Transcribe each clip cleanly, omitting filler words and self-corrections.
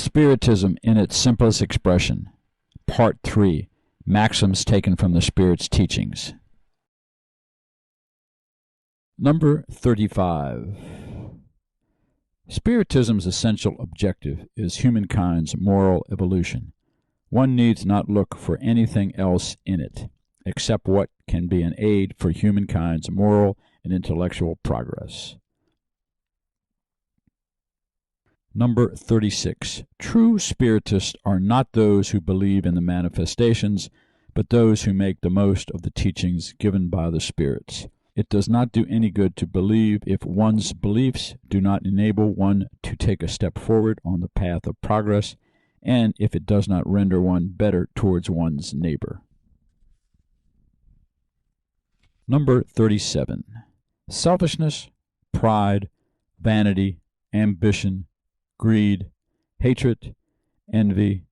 Spiritism in its simplest expression. Part 3. Maxims taken from the Spirit's teachings. Number 35. Spiritism's essential objective is humankind's moral evolution. One needs not look for anything else in it, except what can be an aid for humankind's moral and intellectual progress. Number 36. True Spiritists are not those who believe in the manifestations, but those who make the most of the teachings given by the spirits. It does not do any good to believe if one's beliefs do not enable one to take a step forward on the path of progress, and if it does not render one better towards one's neighbor. Number 37. Selfishness, pride, vanity, ambition, greed, hatred, envy,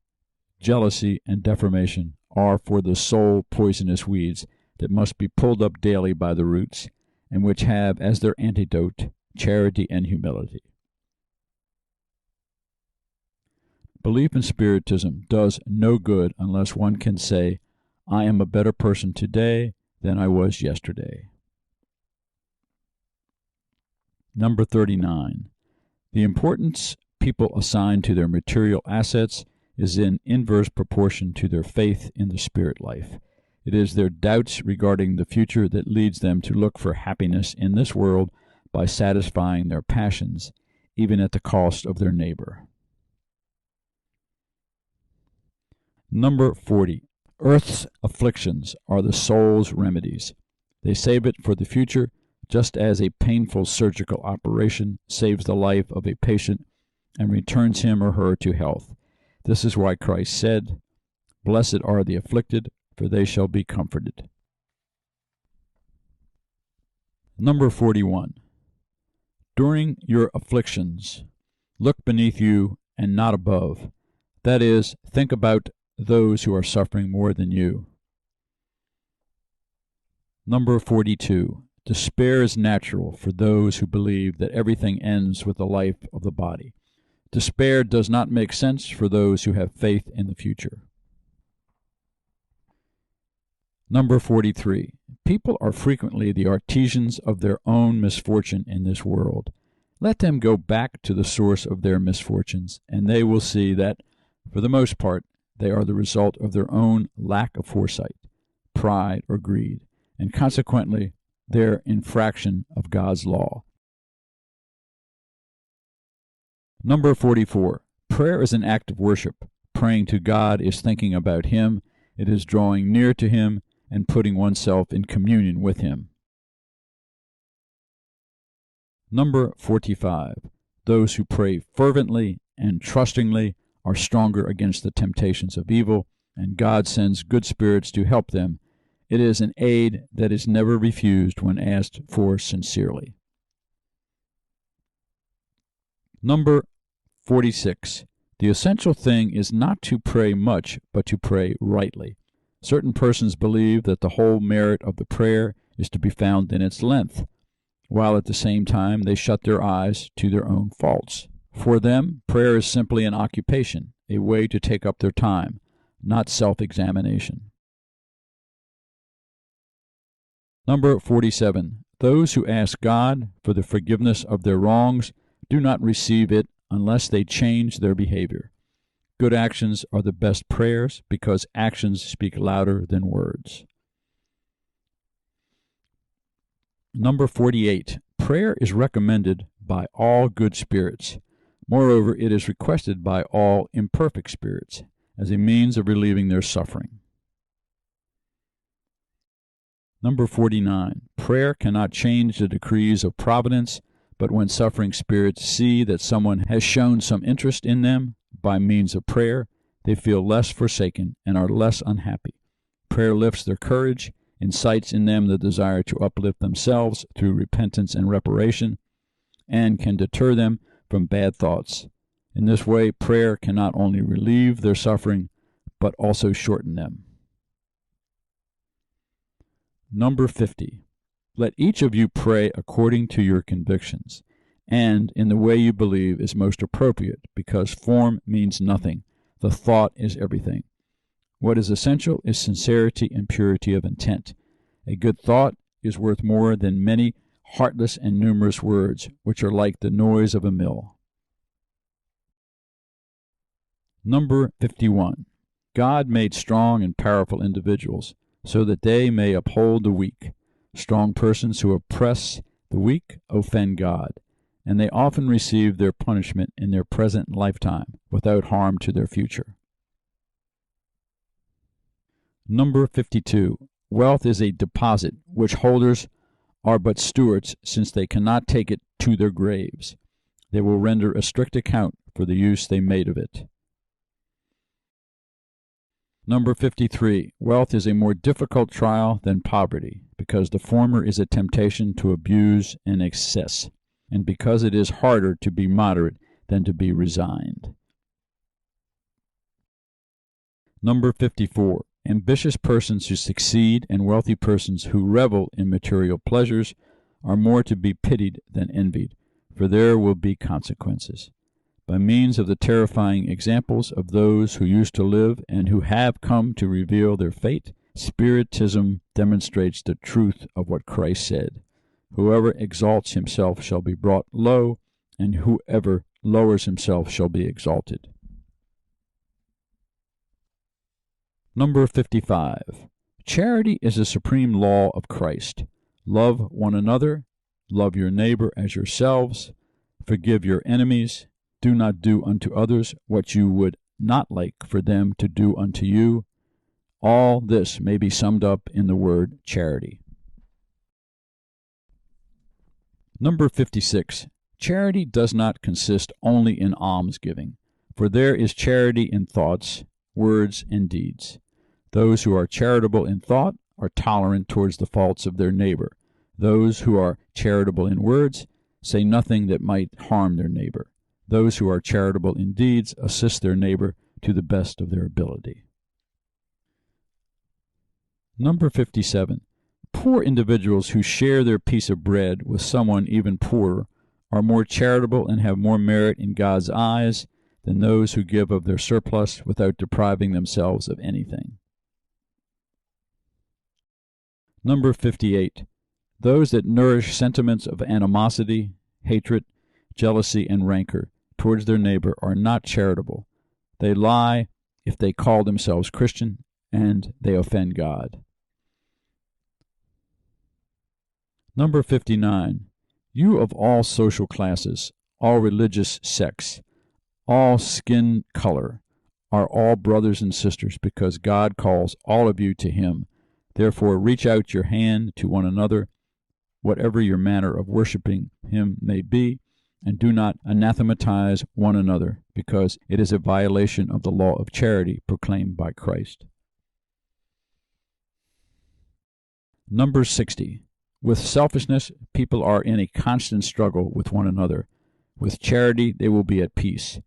jealousy, and deformation are for the soul poisonous weeds that must be pulled up daily by the roots, and which have as their antidote charity and humility. Belief in Spiritism does no good unless one can say, "I am a better person today than I was yesterday." Number 39. The importance people assign to their material assets is in inverse proportion to their faith in the spirit life. It is their doubts regarding the future that leads them to look for happiness in this world by satisfying their passions, even at the cost of their neighbor. Number 40. Earth's afflictions are the soul's remedies. They save it for the future, just as a painful surgical operation saves the life of a patient and returns him or her to health. This is why Christ said, "Blessed are the afflicted, for they shall be comforted." Number 41. During your afflictions, look beneath you and not above. That is, think about those who are suffering more than you. Number 42. Despair is natural for those who believe that everything ends with the life of the body. Despair does not make sense for those who have faith in the future. Number 43. People are frequently the artisans of their own misfortune in this world. Let them go back to the source of their misfortunes, and they will see that, for the most part, they are the result of their own lack of foresight, pride, or greed, and consequently their infraction of God's law. Number 44. Prayer is an act of worship. Praying to God is thinking about Him. It is drawing near to Him and putting oneself in communion with Him. Number 45. Those who pray fervently and trustingly are stronger against the temptations of evil, and God sends good spirits to help them. It is an aid that is never refused when asked for sincerely. Number 46. The essential thing is not to pray much, but to pray rightly. Certain persons believe that the whole merit of the prayer is to be found in its length, while at the same time they shut their eyes to their own faults. For them, prayer is simply an occupation, a way to take up their time, not self-examination. Number 47. Those who ask God for the forgiveness of their wrongs do not receive it unless they change their behavior. Good actions are the best prayers because actions speak louder than words. Number 48. Prayer is recommended by all good spirits. Moreover, it is requested by all imperfect spirits as a means of relieving their suffering. Number 49. Prayer cannot change the decrees of providence, but when suffering spirits see that someone has shown some interest in them by means of prayer, they feel less forsaken and are less unhappy. Prayer lifts their courage, incites in them the desire to uplift themselves through repentance and reparation, and can deter them from bad thoughts. In this way, prayer can not only relieve their suffering, but also shorten them. Number 50. Let each of you pray according to your convictions. and in the way you believe is most appropriate, because form means nothing. The thought is everything. What is essential is sincerity and purity of intent. A good thought is worth more than many heartless and numerous words, which are like the noise of a mill. Number 51. God made strong and powerful individuals so that they may uphold the weak. Strong persons who oppress the weak offend God, and they often receive their punishment in their present lifetime without harm to their future. Number 52. Wealth is a deposit which holders are but stewards, since they cannot take it to their graves. They will render a strict account for the use they made of it. Number 53. Wealth is a more difficult trial than poverty, because the former is a temptation to abuse and excess, and because it is harder to be moderate than to be resigned. Number 54. Ambitious persons who succeed and wealthy persons who revel in material pleasures are more to be pitied than envied, for there will be consequences. By means of the terrifying examples of those who used to live and who have come to reveal their fate, Spiritism demonstrates the truth of what Christ said. Whoever exalts himself shall be brought low, and whoever lowers himself shall be exalted. Number 55. Charity is the supreme law of Christ. Love one another, love your neighbor as yourselves, forgive your enemies, do not do unto others what you would not like for them to do unto you. All this may be summed up in the word charity. Number 56. Charity does not consist only in almsgiving, for there is charity in thoughts, words, and deeds. Those who are charitable in thought are tolerant towards the faults of their neighbor. Those who are charitable in words say nothing that might harm their neighbor. Those who are charitable in deeds assist their neighbor to the best of their ability. Number 57. Poor individuals who share their piece of bread with someone even poorer are more charitable and have more merit in God's eyes than those who give of their surplus without depriving themselves of anything. Number 58. Those that nourish sentiments of animosity, hatred, jealousy, and rancor towards their neighbor are not charitable. They lie if they call themselves Christian, and they offend God. Number 59. You of all social classes, all religious sects, all skin color, are all brothers and sisters, because God calls all of you to him. Therefore reach out your hand to one another, whatever your manner of worshiping him may be, and do not anathematize one another, because it is a violation of the law of charity proclaimed by Christ. Number 60. With selfishness, people are in a constant struggle with one another. With charity, they will be at peace.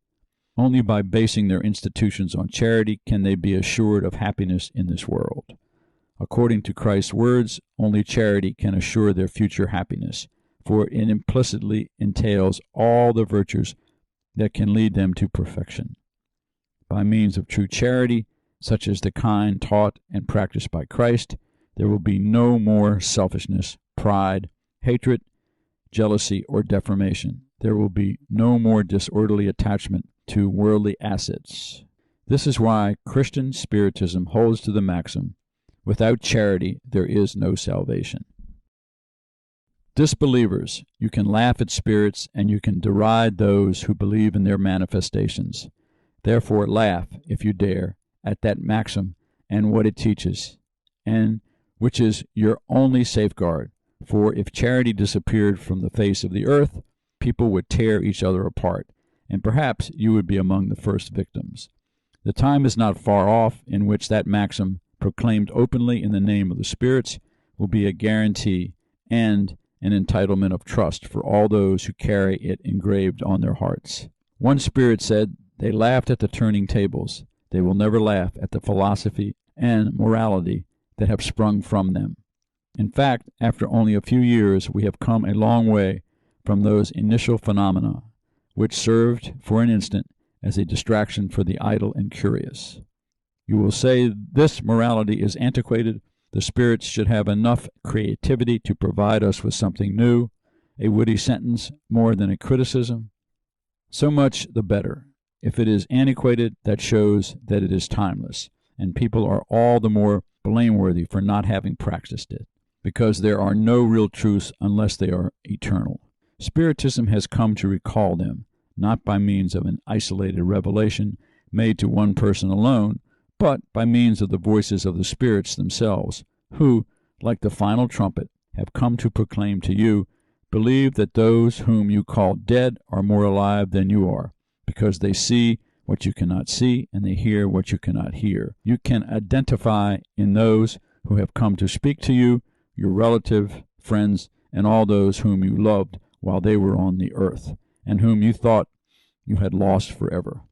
Only by basing their institutions on charity can they be assured of happiness in this world. According to Christ's words, only charity can assure their future happiness, for it implicitly entails all the virtues that can lead them to perfection. By means of true charity, such as the kind taught and practiced by Christ, there will be no more selfishness, pride, hatred, jealousy, or deformation. There will be no more disorderly attachment to worldly assets. This is why Christian Spiritism holds to the maxim, without charity there is no salvation. Disbelievers, you can laugh at spirits and you can deride those who believe in their manifestations. Therefore laugh, if you dare, at that maxim and what it teaches, and which is your only safeguard. For if charity disappeared from the face of the earth, people would tear each other apart, and perhaps you would be among the first victims. The time is not far off in which that maxim, proclaimed openly in the name of the spirits, will be a guarantee and an entitlement of trust for all those who carry it engraved on their hearts. One spirit said, "They laughed at the turning tables. They will never laugh at the philosophy and morality that have sprung from them." In fact, after only a few years, we have come a long way from those initial phenomena, which served for an instant as a distraction for the idle and curious. You will say this morality is antiquated. The spirits should have enough creativity to provide us with something new, a witty sentence more than a criticism. So much the better. If it is antiquated, that shows that it is timeless, and people are all the more blameworthy for not having practiced it, because there are no real truths unless they are eternal. Spiritism has come to recall them, not by means of an isolated revelation made to one person alone, but by means of the voices of the spirits themselves, who, like the final trumpet, have come to proclaim to you, believe that those whom you call dead are more alive than you are, because they see what you cannot see and they hear what you cannot hear. You can identify in those who have come to speak to you, your relative, friends, and all those whom you loved while they were on the earth, and whom you thought you had lost forever.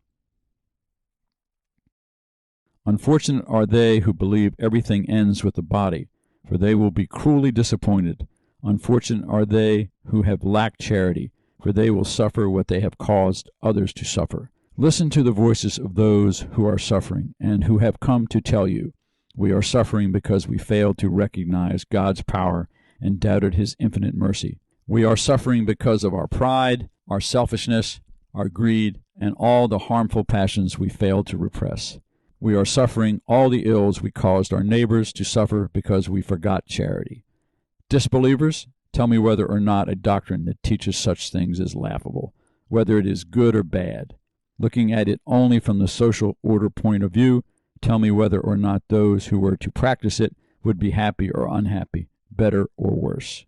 Unfortunate are they who believe everything ends with the body, for they will be cruelly disappointed. Unfortunate are they who have lacked charity, for they will suffer what they have caused others to suffer. Listen to the voices of those who are suffering, and who have come to tell you, we are suffering because we failed to recognize God's power and doubted His infinite mercy. We are suffering because of our pride, our selfishness, our greed, and all the harmful passions we failed to repress. We are suffering all the ills we caused our neighbors to suffer because we forgot charity. Disbelievers, tell me whether or not a doctrine that teaches such things is laughable, whether it is good or bad. Looking at it only from the social order point of view, tell me whether or not those who were to practice it would be happy or unhappy, better or worse.